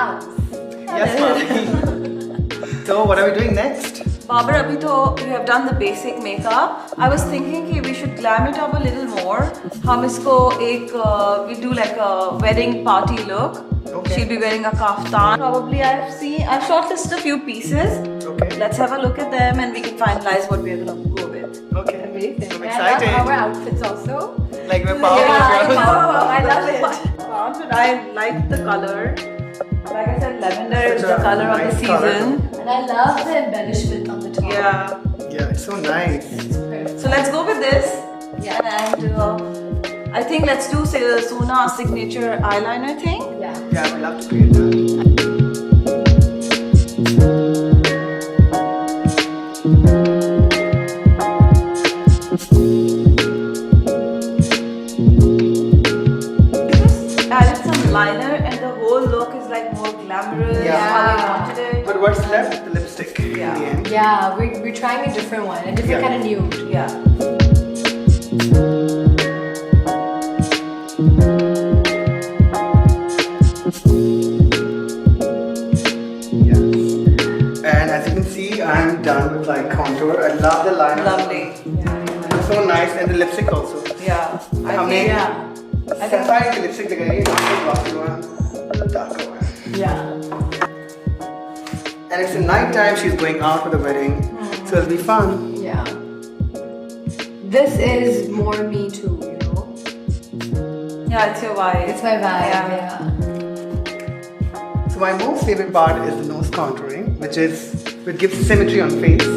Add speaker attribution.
Speaker 1: house.
Speaker 2: Yes, Mavi. So, what are we doing next?
Speaker 3: Babar, abhi to we have done the basic makeup. I was thinking कि we should glam it up a little more. हम इसको we do like a wedding party look.
Speaker 2: Okay.
Speaker 3: She'll be wearing a kaftan. Probably I've shortlisted a few pieces.
Speaker 2: Okay.
Speaker 3: Let's have a look at them and we can finalize what we're gonna go with.
Speaker 2: Okay.
Speaker 1: Amazing.
Speaker 2: I'm
Speaker 1: And I love
Speaker 2: excited.
Speaker 1: our outfits also.
Speaker 2: Like we're powerful girls.
Speaker 1: I love it.
Speaker 3: I like the color. Like I said, lavender is
Speaker 2: Such
Speaker 3: the
Speaker 2: a
Speaker 3: color of the
Speaker 2: nice
Speaker 3: season.
Speaker 2: color.
Speaker 1: And I love the embellishment on the top.
Speaker 3: Yeah.
Speaker 2: Yeah, it's so nice.
Speaker 3: So let's go with this.
Speaker 1: Yeah.
Speaker 3: And I think let's do Sona signature eyeliner thing.
Speaker 1: Yeah.
Speaker 2: Yeah, I would love to create that.
Speaker 3: Just added some liner and the whole look is like more glamorous.
Speaker 2: Yeah.
Speaker 3: How we wanted it.
Speaker 2: But what's left? The lipstick in the
Speaker 3: Yeah.
Speaker 2: end.
Speaker 1: Yeah, we're trying a different one, a different
Speaker 2: Yeah.
Speaker 1: kind of nude.
Speaker 3: Yeah.
Speaker 2: Yes. And as you can see, I'm done with like contour. I love the liner.
Speaker 3: Lovely.
Speaker 2: It's so nice, and the lipstick also.
Speaker 3: Yeah. I
Speaker 2: Hame
Speaker 3: think,
Speaker 2: Sapphire की lipstick लगाई, not the glossy one, the darker one.
Speaker 1: Yeah.
Speaker 2: And it's a night time. She's going out for the wedding, so it'll be fun.
Speaker 1: Yeah. This is more me too, you know?
Speaker 3: yeah, it's your vibe.
Speaker 1: It's my vibe,
Speaker 3: Yeah.
Speaker 1: yeah.
Speaker 2: So my most favorite part is the nose contouring, which gives symmetry on face.